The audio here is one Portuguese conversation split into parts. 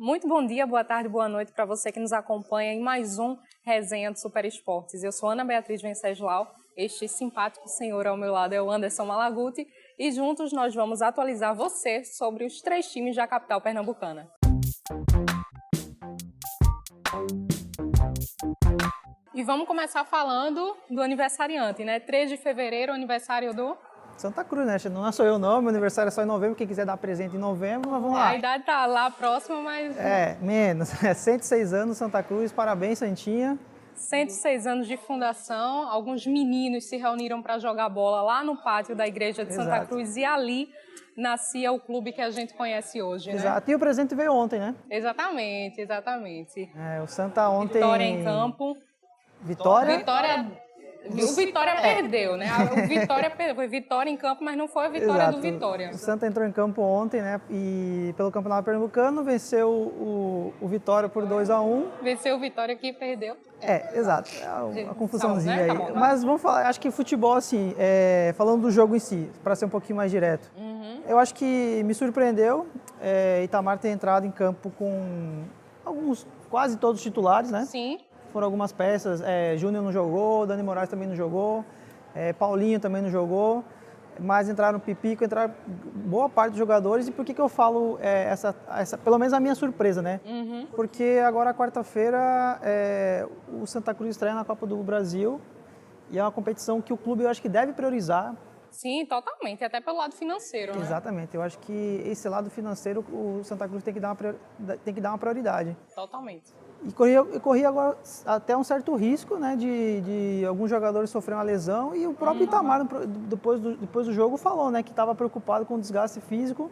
Muito bom dia, boa tarde, boa noite para você que nos acompanha em mais um Resenha do Super Esportes. Eu sou Ana Beatriz Venceslau, este simpático senhor ao meu lado é o Anderson Malaguti e juntos nós vamos atualizar você sobre os 3 times da capital pernambucana. E vamos começar falando do aniversariante, né? 3 de fevereiro, aniversário do... Santa Cruz, né? Não sou eu não, meu aniversário é só em novembro, quem quiser dar presente em novembro, mas vamos lá. A idade tá lá próxima, mas... Menos. 106 anos, Santa Cruz, parabéns, Santinha. 106 anos de fundação, alguns meninos se reuniram para jogar bola lá no pátio da igreja de Santa Cruz e ali nascia o clube que a gente conhece hoje, né? Exato, e o presente veio ontem, né? Exatamente. O Santa ontem... Vitória em campo. Vitória? O Vitória perdeu, né? O Vitória foi vitória em campo, mas não foi a vitória do Vitória. O Santa entrou em campo ontem, né? E pelo Campeonato Pernambucano venceu o Vitória por 2-1. Venceu o Vitória que perdeu. Exato. A confusãozinha né? aí. Tá bom. Mas vamos falar, acho que futebol, assim, falando do jogo em si, para ser um pouquinho mais direto. Eu acho que me surpreendeu Itamar ter entrado em campo com quase todos os titulares, né? Sim. Foram algumas peças, Júnior não jogou, Dani Moraes também não jogou, Paulinho também não jogou, mas entraram Pipico, entraram boa parte dos jogadores. E por que eu falo pelo menos a minha surpresa, né? Porque agora, quarta-feira, o Santa Cruz estreia na Copa do Brasil e é uma competição que o clube eu acho que deve priorizar. Sim, totalmente, até pelo lado financeiro, né? Exatamente, eu acho que esse lado financeiro o Santa Cruz tem que dar uma prioridade. Totalmente. E corria agora até um certo risco, né, de alguns jogadores sofrerem uma lesão, e o próprio Itamar, depois do jogo, falou, né, que estava preocupado com o desgaste físico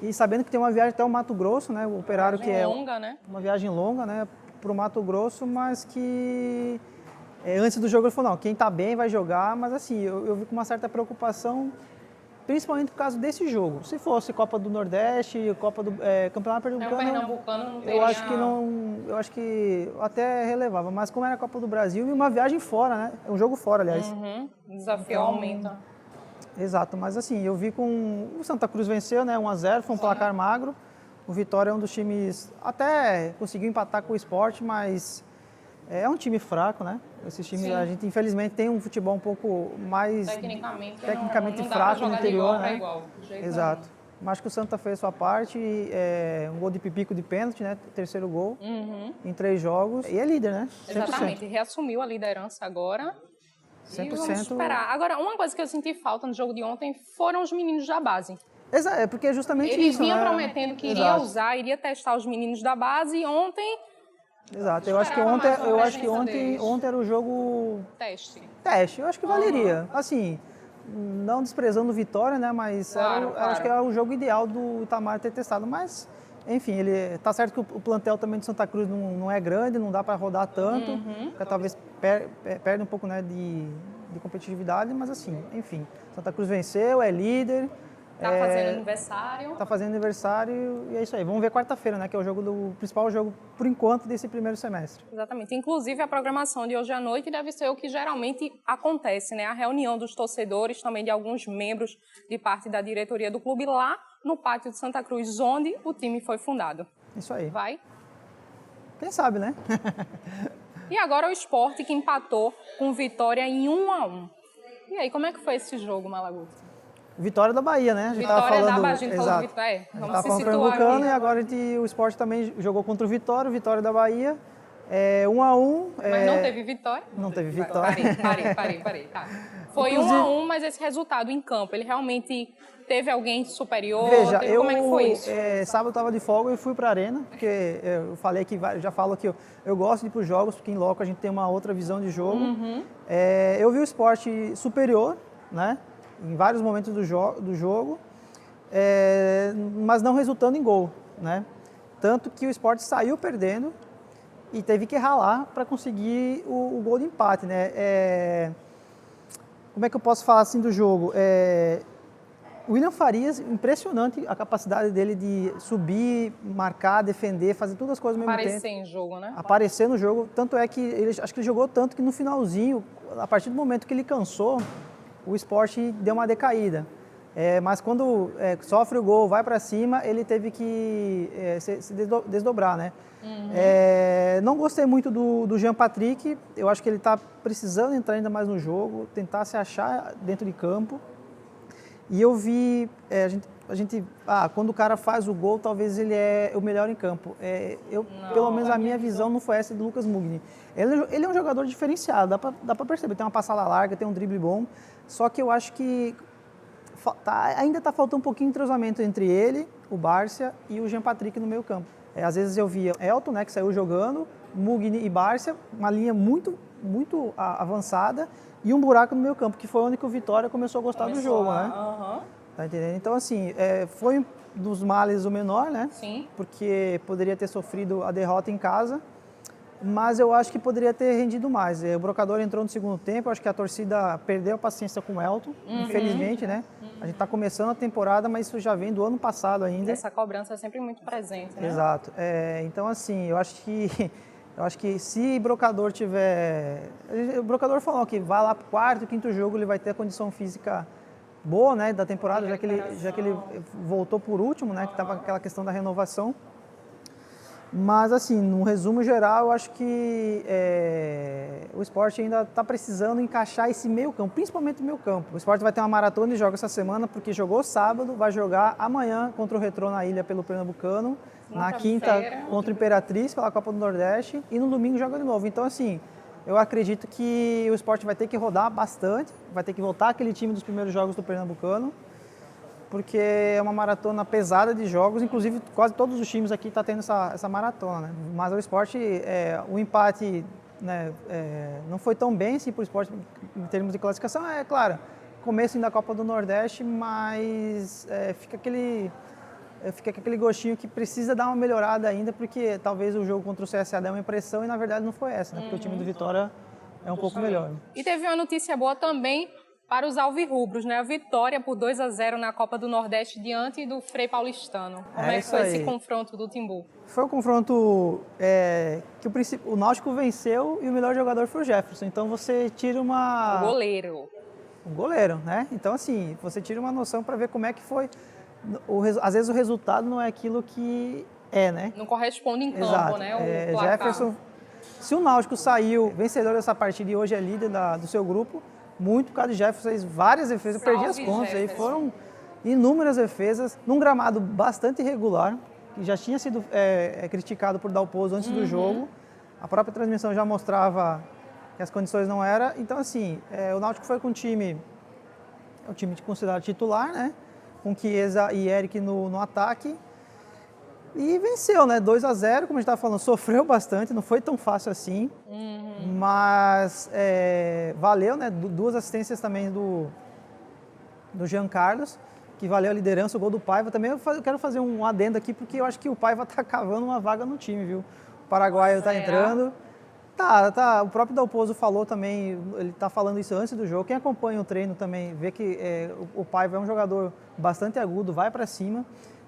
e sabendo que tem uma viagem até o Mato Grosso, né, o Operário que é uma viagem longa, né, para o Mato Grosso, mas que antes do jogo ele falou, não, quem está bem vai jogar, mas assim, eu vi com uma certa preocupação, principalmente por causa desse jogo. Se fosse Copa do Nordeste, Copa do Campeonato Pernambucano não teria... eu acho que até relevava, mas como era a Copa do Brasil e uma viagem fora, né? Um jogo fora, aliás. O desafio aumenta. Exato, mas assim, eu vi o Santa Cruz venceu, né? 1-0, foi um placar magro. O Vitória é um dos times, até conseguiu empatar com o Sport, mas é um time fraco, né? Esses times, a gente infelizmente tem um futebol um pouco mais tecnicamente não fraco no interior, né? Igual, exato. Mas acho que o Santa fez sua parte, um gol de Pipico de pênalti, né? Terceiro gol em 3 jogos. E é líder, né? 100%. Exatamente, reassumiu a liderança agora. 100%. E vamos esperar. Agora, uma coisa que eu senti falta no jogo de ontem foram os meninos da base. Exato, porque é justamente Eles isso, vinham né? prometendo que iria testar os meninos da base e ontem... Exato, eu acho que ontem era o jogo... Teste, eu acho que valeria. Assim, não desprezando o Vitória, né? Mas acho que era o jogo ideal do Itamar ter testado. Mas, enfim, tá certo que o plantel também de Santa Cruz não é grande, não dá para rodar tanto. Talvez perde um pouco, né, de competitividade, mas assim, enfim. Santa Cruz venceu, é líder. Tá fazendo aniversário. Tá fazendo aniversário e é isso aí. Vamos ver quarta-feira, né? Que é o principal jogo, por enquanto, desse primeiro semestre. Exatamente. Inclusive, a programação de hoje à noite deve ser o que geralmente acontece, né? A reunião dos torcedores, também de alguns membros de parte da diretoria do clube lá no pátio de Santa Cruz, onde o time foi fundado. Isso aí. Vai? Quem sabe, né? E agora o Sport, que empatou com Vitória em 1-1. E aí, como é que foi esse jogo, Malaguti? Vitória da Bahia, né? Vitória da Bahia, a gente falou de Vitória. Vamos se situar aqui. E agora o Sport também jogou contra o Vitória da Bahia. 1-1. Mas não teve vitória? Não teve vitória. Parei. Tá. Foi 1-1, mas esse resultado em campo, ele realmente teve alguém superior? Veja, como é que foi isso? Sábado eu estava de folga e fui para a arena, porque eu falei que já falo que eu gosto de ir para os jogos, porque em loco a gente tem uma outra visão de jogo. Eu vi o Sport superior, né? Em vários momentos do jogo, mas não resultando em gol, né? Tanto que o Sport saiu perdendo e teve que ralar para conseguir o gol de empate, né? Como é que eu posso falar assim do jogo? O William Farias, impressionante a capacidade dele de subir, marcar, defender, fazer todas as coisas ao mesmo tempo. Aparecer em jogo, né? Aparecer no jogo, tanto é que acho que ele jogou tanto que no finalzinho, a partir do momento que ele cansou, o Sport deu uma decaída. Mas quando sofre o gol, vai para cima, ele teve que se desdobrar, né? Não gostei muito do Jean Patrick, eu acho que ele está precisando entrar ainda mais no jogo, tentar se achar dentro de campo. E eu vi, quando o cara faz o gol, talvez ele é o melhor em campo. Pelo menos a minha visão não foi essa do Lucas Mugni. Ele é um jogador diferenciado, dá para perceber, tem uma passada larga, tem um drible bom, só que eu acho que ainda está faltando um pouquinho de entrosamento entre ele, o Bárcia e o Jean Patrick no meio campo. Às vezes eu via Elton, né, que saiu jogando, Mugni e Bárcia, uma linha muito avançada e um buraco no meio campo, que foi onde que o Vitória começou a gostar do jogo, né? Tá entendendo? Então, assim, foi um dos males o menor, né? Sim. Porque poderia ter sofrido a derrota em casa, mas eu acho que poderia ter rendido mais. O Brocador entrou no segundo tempo, eu acho que a torcida perdeu a paciência com o Elton, infelizmente, né? A gente está começando a temporada, mas isso já vem do ano passado ainda. Essa cobrança é sempre muito presente, né? Exato. Então, assim, eu acho que se Brocador tiver... O Brocador falou que vai lá para o quarto, quinto jogo, ele vai ter a condição física boa, né, da temporada, já que ele voltou por último, né, que estava aquela questão da renovação. Mas, assim, no resumo geral, eu acho que o Sport ainda está precisando encaixar esse meio campo, principalmente o meio campo. O Sport vai ter uma maratona de jogos essa semana, porque jogou sábado, vai jogar amanhã contra o Retrô na Ilha pelo Pernambucano, na quinta contra o Imperatriz pela Copa do Nordeste e no domingo joga de novo. Então, assim, eu acredito que o Sport vai ter que rodar bastante, vai ter que voltar aquele time dos primeiros jogos do Pernambucano, porque é uma maratona pesada de jogos, inclusive quase todos os times aqui estão tendo essa maratona, né? Mas o Sport, o empate, né, não foi tão bem assim para o Sport em termos de classificação. Claro, começo da Copa do Nordeste, mas fica aquele gostinho que precisa dar uma melhorada ainda, porque talvez o jogo contra o CSA dê uma impressão e na verdade não foi essa, né? Porque o time do Vitória é um pouco melhor. E teve uma notícia boa também para os alvirrubros, né? A vitória por 2-0 na Copa do Nordeste diante do Frei Paulistano. Como é que foi esse confronto do Timbu? Foi um confronto que o Náutico venceu e o melhor jogador foi o Jefferson. Então você tira uma... O goleiro, né? Então, assim, você tira uma noção para ver como é que foi. Às vezes o resultado não é aquilo que né? Não corresponde em campo, exato, né? O Jefferson, se o Náutico saiu vencedor dessa partida e hoje é líder do seu grupo, muito por causa de Jefferson, fez várias defesas, perdi as contas, aí foram inúmeras defesas, num gramado bastante irregular, que já tinha sido criticado por Dalpozo antes do jogo, a própria transmissão já mostrava que as condições não eram, então assim, o Náutico foi com o time considerado titular, né, com Chiesa e Eric no ataque, e venceu, né? 2-0, como a gente estava falando, sofreu bastante, não foi tão fácil assim, mas valeu, né? 2 assistências também do Jean Carlos, que valeu a liderança, o gol do Paiva. Também eu quero fazer um adendo aqui, porque eu acho que o Paiva está cavando uma vaga no time, viu? O paraguaio está entrando. Tá. O próprio Dalpozo falou também, ele está falando isso antes do jogo. Quem acompanha o treino também vê que o Paiva é um jogador bastante agudo, vai para cima.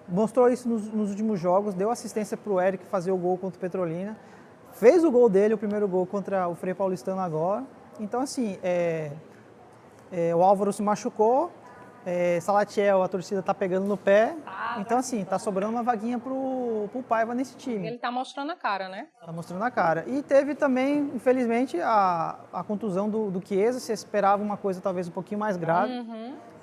Mostrou isso nos últimos jogos, deu assistência para o Eric fazer o gol contra o Petrolina. Fez o gol dele, o primeiro gol contra o Frei Paulistano agora. Então, assim, o Álvaro se machucou, Salatiel, a torcida está pegando no pé. Então, assim, está sobrando uma vaguinha pro Paiva nesse time. Ele está mostrando a cara, né? Está mostrando a cara. E teve também, infelizmente, a contusão do Chiesa. Se esperava uma coisa talvez um pouquinho mais grave.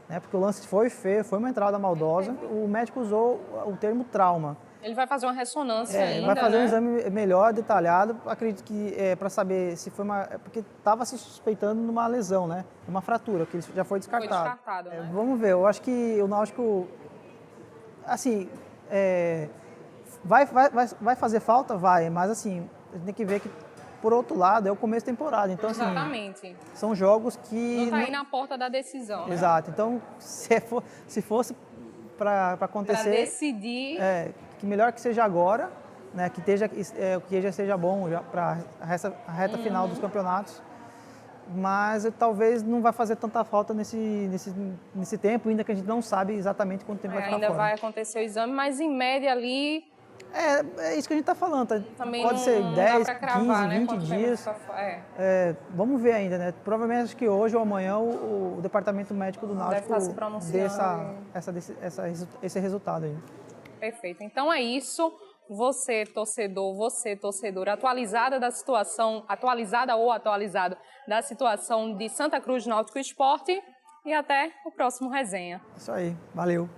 Né, porque o lance foi feio, foi uma entrada maldosa. O médico usou o termo trauma. Ele vai fazer uma ressonância ainda, vai fazer um exame melhor, detalhado. Acredito que para saber se foi uma... Porque estava se suspeitando numa lesão, né? Uma fratura, que já foi descartado. Foi descartado, né? Vamos ver, eu acho que o Náutico... Assim, vai fazer falta? Vai, mas assim, a gente tem que ver que, por outro lado, é o começo da temporada. Então, assim, exatamente. São jogos que... Não está aí na porta da decisão, né? Exato. Então, se fosse para acontecer... Para decidir... que melhor que seja agora, né? Que já seja bom para a reta final dos campeonatos. Mas talvez não vai fazer tanta falta nesse tempo, ainda que a gente não sabe exatamente quanto tempo vai ficar ainda fora. Vai acontecer o exame, mas em média ali É isso que a gente está falando. Também pode ser não 10, dá pra cravar, 15, né, 20 quanto tempo dias. Vamos ver ainda, né? Provavelmente acho que hoje ou amanhã o departamento médico do Náutico estar se pronunciando dê esse resultado aí. Perfeito. Então é isso. Você, torcedora, atualizada ou atualizado da situação de Santa Cruz Náutico Esporte. E até o próximo resenha. Isso aí. Valeu.